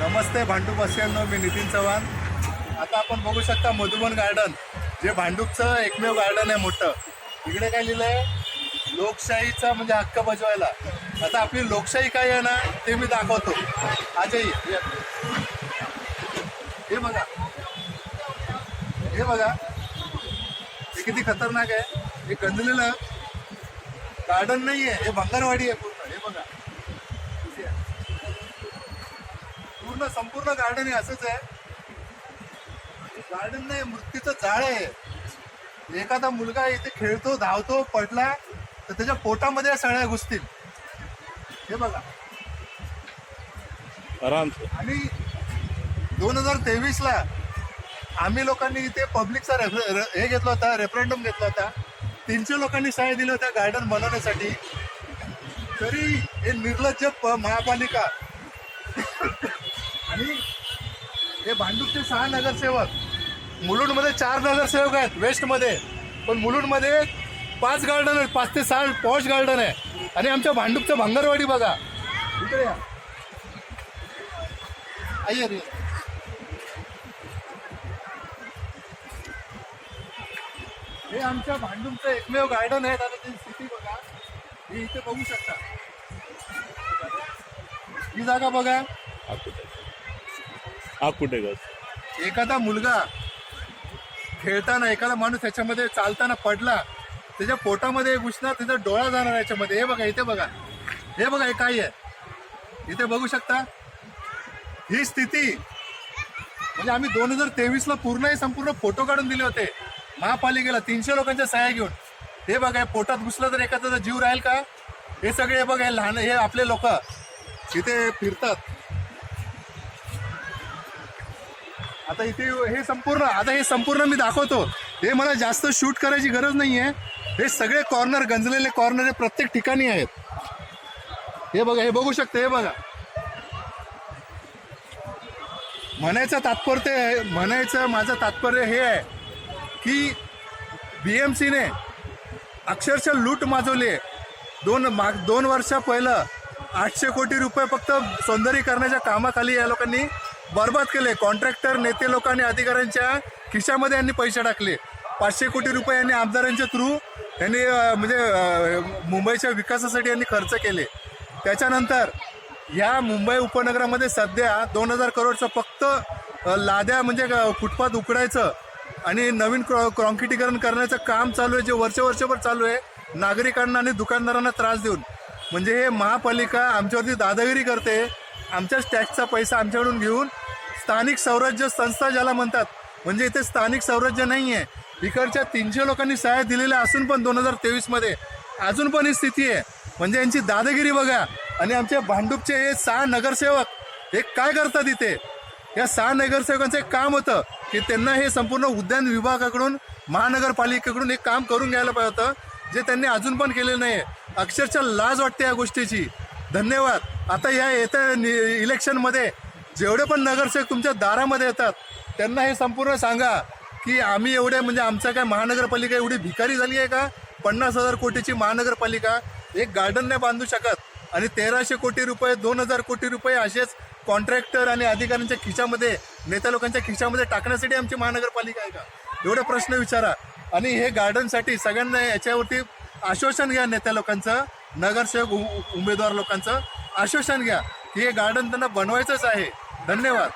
नमस्ते भांडूपवासियांनो, मी नितीन चव्हाण. आता आपण बघू शकता मधुबन गार्डन, जे भांडूपचं एकमेव गार्डन आहे मोठं. इकडे काय लिहिलंय, लोकशाहीचा म्हणजे हक्क बजवायला. आता आपली लोकशाही काय आहे ना, ते मी दाखवतो. आजही हे बघा, हे बघा, हे किती खतरनाक आहे. हे गंजलेलं गार्डन नाही आहे, हे भंगारवाडी आहे पूर्ण. हे बघा, पूर्ण संपूर्ण गार्डन हे असंच आहे. गार्डन नाही, मृत्यूचं जाळ आहे. एखादा मुलगा इथे खेळतो, धावतो, पडला तर त्याच्या पोटामध्ये सळ्या घुसतील. हे बघा. आराम. आणि 2023ला आम्ही लोकांनी इथे पब्लिकचा हे घेतला होता, रेफरंडम घेतला होता. 300 लोकांनी सह्या दिल्या होत्या गार्डन बनवण्यासाठी. तरी हे निर्लज्ज महापालिका आणि हे भांडूपचे 6 नगरसेवक, मुलुंडमध्ये 4 नगरसेवक आहेत वेस्टमध्ये, पण मुलुंडमध्ये 5 गार्डन आहेत, 5 ते 6 पॉश गार्डन आहे. आणि आमच्या भांडूपचं भंगारवाडी बघा. इकडे या, आइए रे. हे आमच्या भांडूपचं एकमेव गार्डन आहे. आता ती स्थिती बघा, हे इथे बघू शकता. ही जागा बघा. हा कुठे ग? एखादा मुलगा खेळताना, एखादा माणूस त्याच्यामध्ये चालताना पडला, त्याच्या पोटामध्ये घुसणार, त्याचा डोळा जाणार याच्यामध्ये. हे बघा, इथे बघा, हे बघा, हे काय आहे इथे बघू शकता. ही स्थिती म्हणजे आम्ही 2023ला पूर्ण संपूर्ण फोटो काढून दिले होते महापालिकेला, 300 लोकांच्या सह्या घेऊन. हे बघा, हे पोटात घुसलं तर एखाद्याचा जीव राहील का? हे सगळे हे बघा, हे लहान, हे आपले लोक इथे फिरतात. आता इथे हे संपूर्ण मी दाखवतो. हे मला जास्त शूट करायची गरज नाहीये. हे सगळे कॉर्नर, गंजलेले कॉर्नर हे प्रत्येक ठिकाणी आहेत. हे बघा, हे बघू शकता. हे बघा, माझं तात्पर्य हे आहे की BMCने अक्षरशः लूट माजवली. 2 वर्षा पहिलं 800 कोटी रुपये फक्त सौंदर्यीकरणाच्या कामाखाली या लोकांनी बर्बाद केले. कॉन्ट्रॅक्टर, नेते लोकांनी, अधिकाऱ्यांच्या खिशामध्ये यांनी पैसे टाकले. 500 कोटी रुपये यांनी आमदारांच्या थ्रू यांनी म्हणजे मुंबईच्या विकासासाठी यांनी खर्च केले. त्याच्यानंतर या मुंबई उपनगरामध्ये सध्या 2000 करोडचं फक्त लाद्या म्हणजे फुटपाथ उकडायचं आणि नवीन कॉन्क्रिटीकरण करण्याचं काम चालू आहे, जे वर्षभर चालू आहे, नागरिकांना आणि दुकानदारांना त्रास देऊन. म्हणजे हे महापालिका आमच्यावरती दादागिरी करते. आमच्याच टॅक्सचा पैसा आमच्याकडून घेऊन स्थानिक स्वराज्य संस्था ज्याला म्हणतात, म्हणजे इथे स्थानिक स्वराज्य नाही आहे. इकडच्या 300 लोकांनी सह्या दिलेल्या असून पण 2023मध्ये अजून पण ही स्थिती आहे. म्हणजे यांची दादागिरी बघा. आणि आमच्या भांडूपचे हे 6 नगरसेवक हे काय करतात इथे? या 6 नगरसेवकांचं एक काम होतं की त्यांना हे संपूर्ण उद्यान विभागाकडून, महानगरपालिकेकडून एक काम करून घ्यायला पाहिजे होतं, जे त्यांनी अजून पण केलेलं नाही आहे. अक्षरशः लाज वाटते या गोष्टीची. धन्यवाद. आता या येत्या इलेक्शनमध्ये जेवढे पण नगरसेवक तुमच्या दारामध्ये येतात त्यांना हे संपूर्ण सांगा की आम्ही एवढे म्हणजे आमचं काय महानगरपालिका एवढी भिकारी झाली आहे का? 50,000 कोटीची महानगरपालिका एक गार्डन नाही बांधू शकत आणि 1300 कोटी रुपये, 2000 कोटी रुपये असेच कॉन्ट्रॅक्टर आणि अधिकाऱ्यांच्या खिशामध्ये, नेत्या लोकांच्या खिशामध्ये टाकण्यासाठी आमची महानगरपालिका आहे का? एवढे प्रश्न विचारा. आणि हे गार्डनसाठी सगळ्यांना याच्यावरती आश्वासन घ्या, नेत्या लोकांचं, नगरसेवक उमेदवार लोकांचं आश्वासन घ्या की हे गार्डन त्यांना बनवायचंच आहे. धन्यवाद.